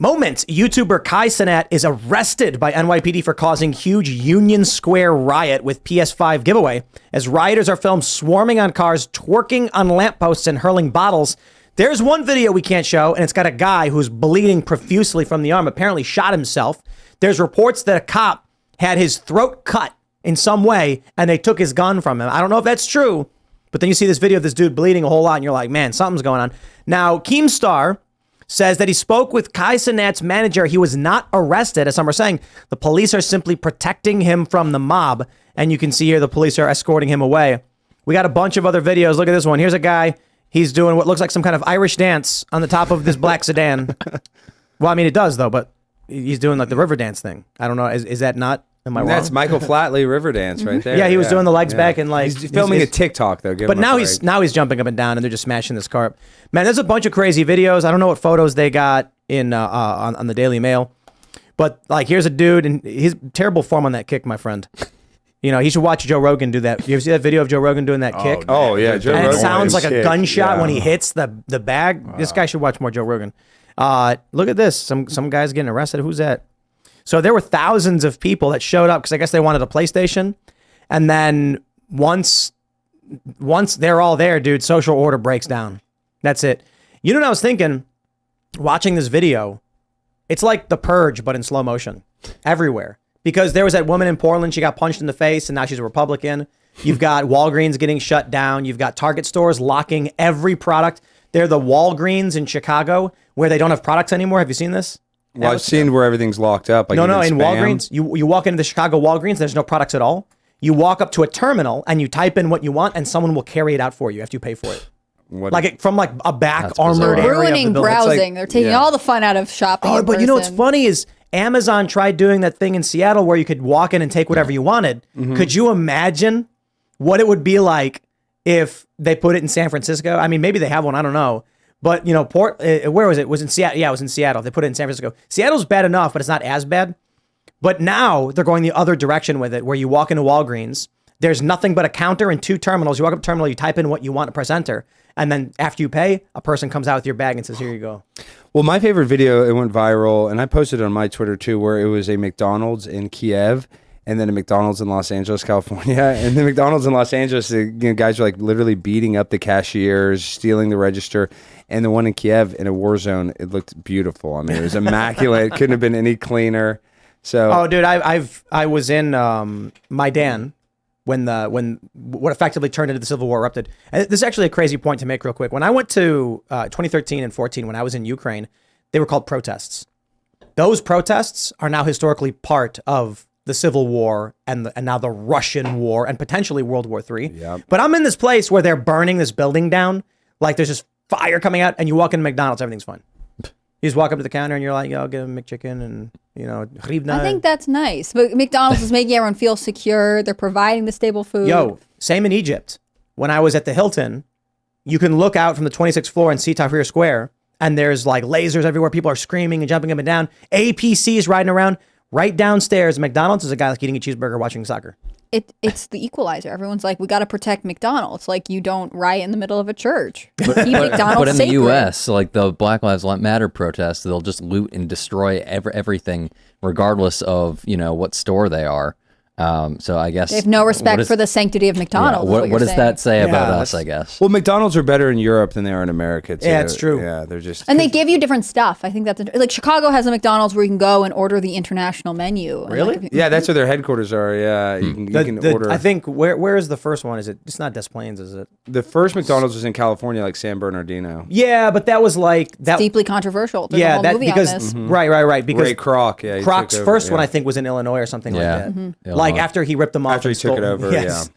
Moment. YouTuber Cenat is arrested by NYPD for causing huge Union Square riot with PS5 giveaway as rioters are filmed swarming on cars, twerking on lampposts and hurling bottles. There's one video we can't show, and it's got a guy who's bleeding profusely from the arm, apparently shot himself. There's reports that a cop had his throat cut in some way, and they took his gun from him. I don't know if that's true, but then you see this video of this dude bleeding a whole lot, and you're like, man, something's going on. Now, Keemstar says that he spoke with Cenat's manager. He was not arrested, as some are saying. The police are simply protecting him from the mob. And you can see here the police are escorting him away. We got a bunch of other videos. Look at this one. Here's a guy. He's doing what looks like some kind of Irish dance on the top of this black sedan. Well, I mean, it does, though, but he's doing like the river dance thing. I don't know. Is that not? Am I wrong? That's Michael Flatley Riverdance right there. Yeah, he was doing the legs back and like he's filming a TikTok though. But now he's jumping up and down and they're just smashing this car up. Man, there's a bunch of crazy videos. I don't know what photos they got in on the Daily Mail, but like here's a dude and he's terrible form on that kick, my friend. You know, he should watch Joe Rogan do that. You ever see that video of Joe Rogan doing that kick? Oh yeah, Joe and Rogan. It sounds like a gunshot when he Yeah. hits the bag. Wow. This guy should watch more Joe Rogan. Look at this. Some guy's getting arrested. Who's that? So there were thousands of people that showed up because I guess they wanted a PlayStation. And then once they're all there, dude, social order breaks down. That's it. You know what I was thinking? Watching this video, it's like The Purge, but in slow motion everywhere. Because there was that woman in Portland, she got punched in the face and now she's a Republican. You've got Walgreens getting shut down. You've got Target stores locking every product. They're the Walgreens in Chicago where they don't have products anymore. Have you seen this? Well, I've seen where everything's locked up. Like No, even in Spam. Walgreens, you walk into the Chicago Walgreens, there's no products at all. You walk up to a terminal and you type in what you want and someone will carry it out for you after you pay for it. From like a back armored area. Ruining of the building. browsing. They're taking all the fun out of shopping. Oh, in but you know what's person. funny is Amazon tried doing that thing in Seattle where you could walk in and take whatever you wanted. Mm-hmm. Could you imagine what it would be like if they put it in San Francisco? I mean, maybe they have one. I don't know. But, you know, where was it? It was in Seattle. Yeah, it was in Seattle. They put it in San Francisco. Seattle's bad enough, but it's not as bad. But now they're going the other direction with it, where you walk into Walgreens, there's nothing but a counter and two terminals. You walk up to the terminal, you type in what you want to press enter. And then after you pay, a person comes out with your bag and says, here you go. Well, my favorite video, it went viral, and I posted it on my Twitter too, where it was a McDonald's in Kiev and then a McDonald's in Los Angeles, California. And the McDonald's in Los Angeles, guys were like literally beating up the cashiers, stealing the register. And the one in Kiev in a war zone, it looked beautiful. I mean, it was immaculate. It couldn't have been any cleaner. So, oh, dude, I was in Maidan when what effectively turned into the Civil War erupted. And this is actually a crazy point to make real quick. When I went to 2013 and 14, when I was in Ukraine, they were called protests. Those protests are now historically part of the Civil War and now the Russian War and potentially World War III. Yep. But I'm in this place where they're burning this building down. Like there's just fire coming out and you walk into McDonald's, everything's fine. You just walk up to the counter and you're like, yo, get a McChicken and, you know, I think that's nice. But McDonald's is making everyone feel secure. They're providing the stable food. Yo, same in Egypt. When I was at the Hilton, you can look out from the 26th floor and see Tahrir Square, and there's like lasers everywhere. People are screaming and jumping up and down. APCs riding around. Right downstairs, McDonald's is a guy like eating a cheeseburger watching soccer. It's the equalizer. Everyone's like, we got to protect McDonald's. Like, you don't riot in the middle of a church. Keep McDonald's But in sacred. the U.S., like the Black Lives Matter protests, they'll just loot and destroy everything, regardless of, you know, what store they are. So I guess They have no respect for the sanctity of McDonald's. Yeah, what does saying. that say about Yeah, us, I guess? well, McDonald's are better in Europe than they are in America too. Yeah, it's true. Yeah, they're just And they give you different stuff. I think that's like Chicago has a McDonald's where you can go and order the international menu. Really? And, like, yeah, that's where their headquarters are. Yeah, you can order. I think where is the first one? Is it? It's not Des Plaines, is it? The first McDonald's was in California, like San Bernardino. Yeah, but that was like that. deeply controversial. There's a Yeah, whole that movie because on this. right. Because Ray Kroc, yeah, he Croc's took over, first one, yeah. I think, was in Illinois or something Yeah. like that. Mhm. Like Illinois. after he ripped them off. After he and took it stole- over, yes.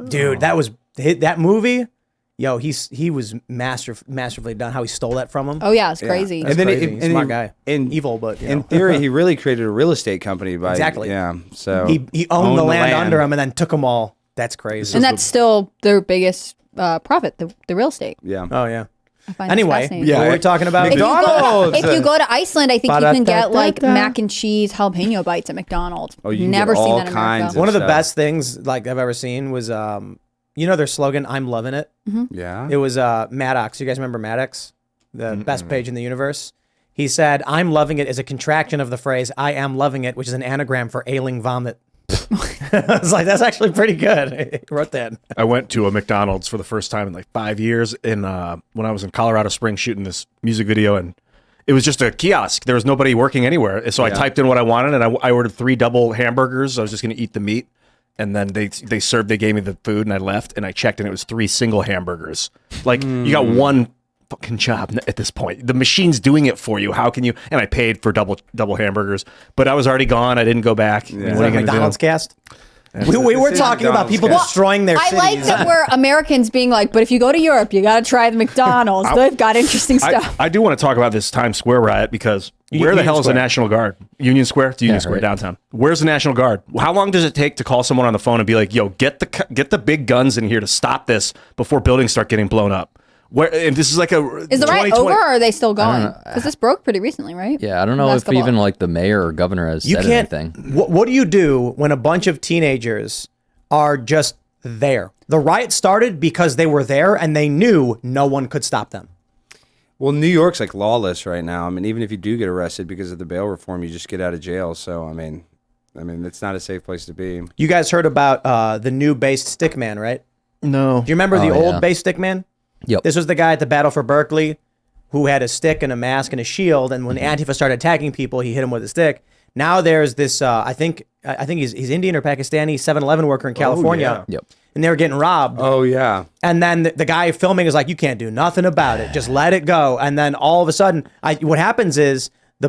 Dude, that was that movie. Yo, he was masterfully done. How he stole that from him. Oh yeah, it's crazy. That's And then crazy. He's a smart guy. In Evil, but you in know. theory, he really created a real estate company by Exactly. Yeah, so He owned the land under him and then took them all. That's crazy. And that's still their biggest profit, the real estate. Yeah. Oh yeah. I find Anyway, that's fascinating. what were we talking about? If you, go McDonald's! to, if you go to Iceland, I think you can get like mac and cheese jalapeno bites at McDonald's. Oh, you can Never get seen all that in kinds America. of One of the stuff. best things like I've ever seen was you know their slogan, "I'm loving it." Yeah. It was Maddox. You guys remember Maddox, the best page in the universe? He said, "I'm loving it" is a contraction of the phrase "I am loving it," which is an anagram for ailing vomit. I was like, that's actually pretty good. He wrote that. I went to a McDonald's for the first time in like 5 years when I was in Colorado Springs shooting this music video, and it was just a kiosk. There was nobody working anywhere. So I typed in what I wanted, and I ordered 3 double hamburgers. I was just going to eat the meat. And then they gave me the food, and I left, and I checked, and it was 3 single hamburgers. Like, you got one fucking job at this point. The machine's doing it for you. How can you? And I paid for double hamburgers, but I was already gone. I didn't go back. Is that a McDonald's cast? We were talking about people destroying their cities. I like that we're Americans being like, but if you go to Europe, you got to try the McDonald's. They've got interesting stuff. I do want to talk about this Times Square riot because where the hell is the National Guard? Union Square? It's Union Square downtown. Where's the National Guard? How long does it take to call someone on the phone and be like, yo, get the big guns in here to stop this before buildings start getting blown up? And this is like is the riot over, or are they still going? Because this broke pretty recently, right? Yeah, I don't know if even like the mayor or governor has said anything. What do you do when a bunch of teenagers are just there? The riot started because they were there and they knew no one could stop them. Well, New York's like lawless right now. I mean, even if you do get arrested because of the bail reform, you just get out of jail. So, I mean, it's not a safe place to be. You guys heard about the new based stick man, right? No. Do you remember the old based stick man? Yep. This was the guy at the Battle for Berkeley who had a stick and a mask and a shield, and when Antifa started attacking people, he hit him with a stick. Now there's this, I think he's Indian or Pakistani 7-Eleven worker in California. Yep. And they were getting robbed. Oh, yeah. And then the guy filming is like, you can't do nothing about it. Just let it go. And then all of a sudden, what happens is the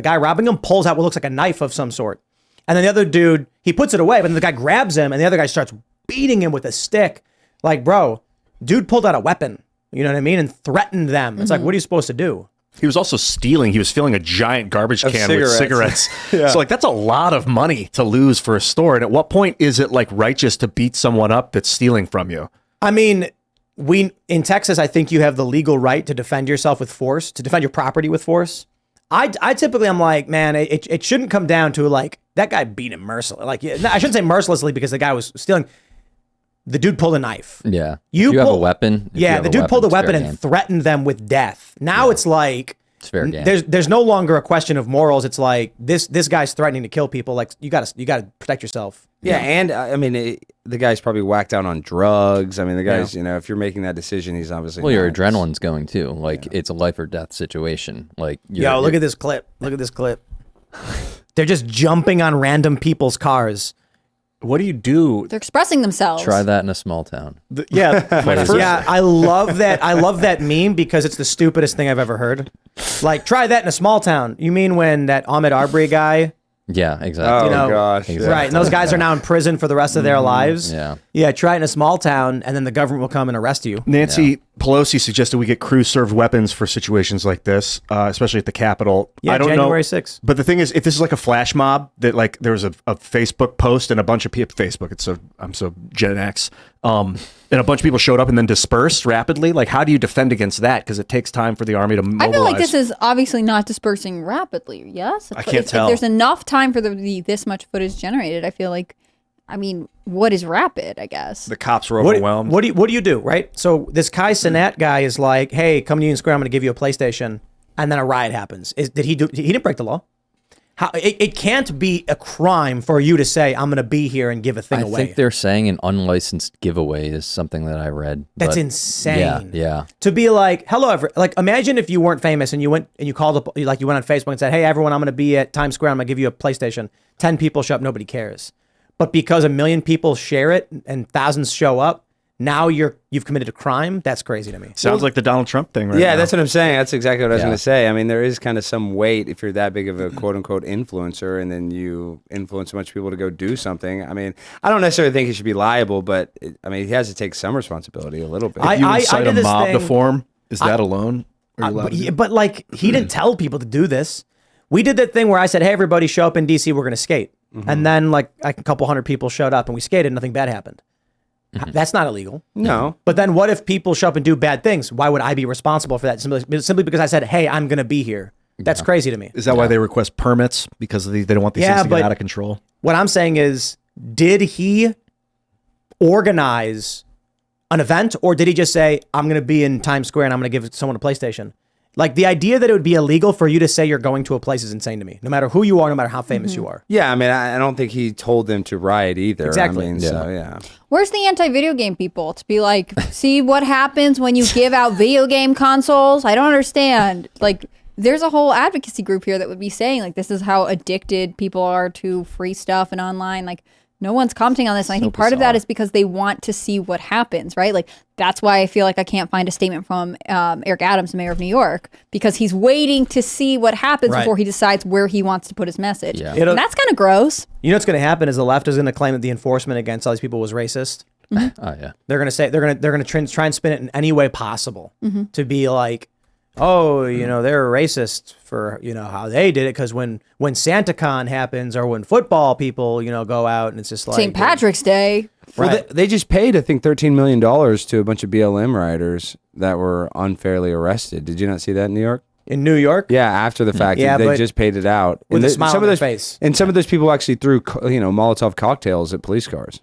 guy robbing him pulls out what looks like a knife of some sort. And then the other dude, he puts it away, but then the guy grabs him, and the other guy starts beating him with a stick. Like, bro, dude pulled out a weapon, you know what I mean? And threatened them. It's like, what are you supposed to do? He was also stealing. He was filling a giant garbage can with cigarettes. Yeah. So like that's a lot of money to lose for a store. And at what point is it like righteous to beat someone up that's stealing from you? I mean, in Texas, I think you have the legal right to defend yourself with force, to defend your property with force. I typically, I'm like, man, it shouldn't come down to like that guy beat him mercilessly. Like, I shouldn't say mercilessly because the guy was stealing. The dude pulled a knife. Yeah. You have a weapon. Yeah, the dude pulled a weapon and threatened them with death. Now it's like it's fair game. There's no longer a question of morals. It's like this guy's threatening to kill people. Like you got to protect yourself. Yeah, and I mean, the guy's probably whacked out on drugs. I mean, the guy's, you know, if you're making that decision, he's obviously your adrenaline's going too. Like it's a life or death situation. Like look at this clip. Look at this clip. They're just jumping on random people's cars. What do you do? They're expressing themselves. Try that in a small town. I love that. I love that meme because it's the stupidest thing I've ever heard. Like, try that in a small town. You mean when that Ahmed Arbery guy? Yeah, exactly. Oh, gosh. Exactly. Right. And those guys are now in prison for the rest of their lives. Yeah. Yeah. Try it in a small town, and then the government will come and arrest you. Nancy Pelosi suggested we get crew-served weapons for situations like this, especially at the Capitol. Yeah, I don't January know, 6th. But the thing is, if this is like a flash mob, that like there was a Facebook post and a bunch of people, I'm so Gen X, and a bunch of people showed up and then dispersed rapidly. Like, how do you defend against that? Because it takes time for the army to mobilize. I feel like this is obviously not dispersing rapidly. Yes, I can't tell. If there's enough time for this much footage generated, I feel like, I mean, what is rapid? I guess The cops were overwhelmed. What do you do? Right. So this Cenat guy is like, hey, come to Union Square. I'm going to give you a PlayStation, and then a riot happens. He didn't break the law. It can't be a crime for you to say, I'm going to be here and give a thing away. I think they're saying an unlicensed giveaway is something that I read. That's insane. Yeah. To be like, hello, like imagine if you weren't famous and you went and you called up, like you went on Facebook and said, hey, everyone, I'm going to be at Times Square. I'm going to give you a PlayStation. 10 people show up. Nobody cares. But because 1 million people share it and thousands show up, now you've committed a crime. That's crazy to me. Sounds like the Donald Trump thing, right? Yeah, now. that's what I'm saying. That's exactly what I was going to say. I mean, there is kind of some weight if you're that big of a quote unquote influencer and then you influence a bunch of people to go do something. I mean, I don't necessarily think he should be liable, but he has to take some responsibility a little bit. If you I incite did a this mob thing- to form, is that alone? Are you allowed to do? But like, he didn't tell people to do this. We did that thing where I said, hey, everybody show up in DC. We're going to skate. And then like a couple hundred people showed up and we skated. Nothing bad happened. That's not illegal. No. But then what if people show up and do bad things? Why would I be responsible for that? Simply because I said, hey, I'm going to be here. That's crazy to me. Is that why they request permits? Because they don't want these things to get out of control? What I'm saying is, did he organize an event or did he just say, I'm going to be in Times Square and I'm going to give someone a PlayStation? Like the idea that it would be illegal for you to say you're going to a place is insane to me. No matter who you are, no matter how famous you are. Yeah, I mean, I don't think he told them to riot either. Exactly. I mean, so, yeah. Where's the anti-video game people to be like, see what happens when you give out video game consoles? I don't understand. Like, there's a whole advocacy group here that would be saying, like, this is how addicted people are to free stuff and online. Like, no one's commenting on this. And I think part of that is because they want to see what happens, right? Like, that's why I feel like I can't find a statement from Eric Adams, the mayor of New York, because he's waiting to see what happens before he decides where he wants to put his message. Yeah. And that's kind of gross. You know what's going to happen is the left is going to claim that the enforcement against all these people was racist. Oh yeah. They're going to say they're going to try and spin it in any way possible to be like, oh, you know, they're racist for, you know, how they did it because when SantaCon happens or when football people, you know, go out and it's just like St. Patrick's Day. Well, they just paid, I think, $13 million to a bunch of BLM rioters that were unfairly arrested. Did you not see that in New York? in New York. Yeah, after the fact, Yeah, they but just paid it out with And a smile some on of their those, face. And some of those people actually threw, Molotov cocktails at police cars.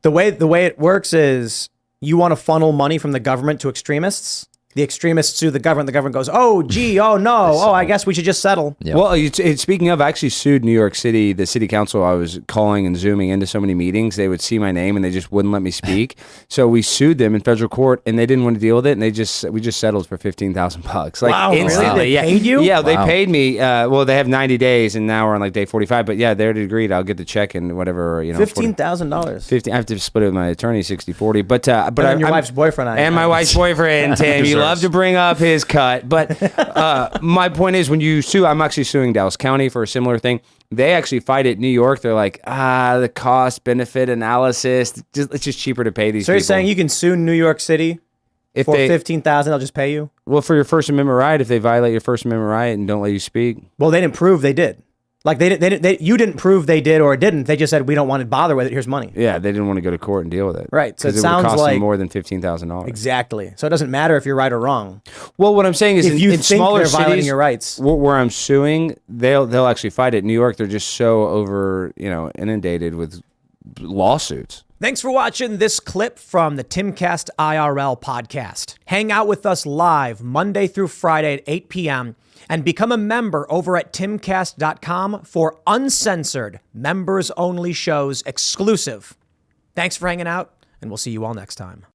The way it works is you want to funnel money from the government to extremists. The extremists sue the government goes, oh, gee, oh, no. Oh, I guess we should just settle. Yeah. Well, speaking of, I actually sued New York City, the city council. I was calling and zooming into so many meetings. They would see my name and they just wouldn't let me speak. So we sued them in federal court and they didn't want to deal with it. And we just settled for $15,000. Like Wow, instantly. really? They Yeah. paid you? Yeah, they Wow. paid me. Well, they have 90 days and now we're on like day 45. But yeah, they already agreed. I'll get the check and whatever, $15,000. 50. I have to split it with my attorney 60-40. But And your wife's boyfriend. And my wife's boyfriend, Tim. You love to bring up his cut. But my point is, when you sue, I'm actually suing Dallas County for a similar thing. They actually fight it. New York, they're like, the cost benefit analysis. It's just cheaper to pay these So people. you're saying you can sue New York City if for they, $15,000, they'll just pay you? well, for your First Amendment right, if they violate your First Amendment right and don't let you speak. Well, they didn't prove they did. Like you didn't prove they did or it didn't. They just said we don't want to bother with it. Here's money. Yeah, they didn't want to go to court and deal with it. Right, so it Because sounds would cost like- them more than $15,000. Exactly. So it doesn't matter if you're right or wrong. Well, what I'm saying is, If you in think smaller they're violating cities, your rights. where I'm suing, they'll actually fight it. New York, they're just so over, inundated with lawsuits. Thanks for watching this clip from the Timcast IRL podcast. Hang out with us live Monday through Friday at 8 p.m. and become a member over at timcast.com for uncensored, members-only shows exclusive. Thanks for hanging out, and we'll see you all next time.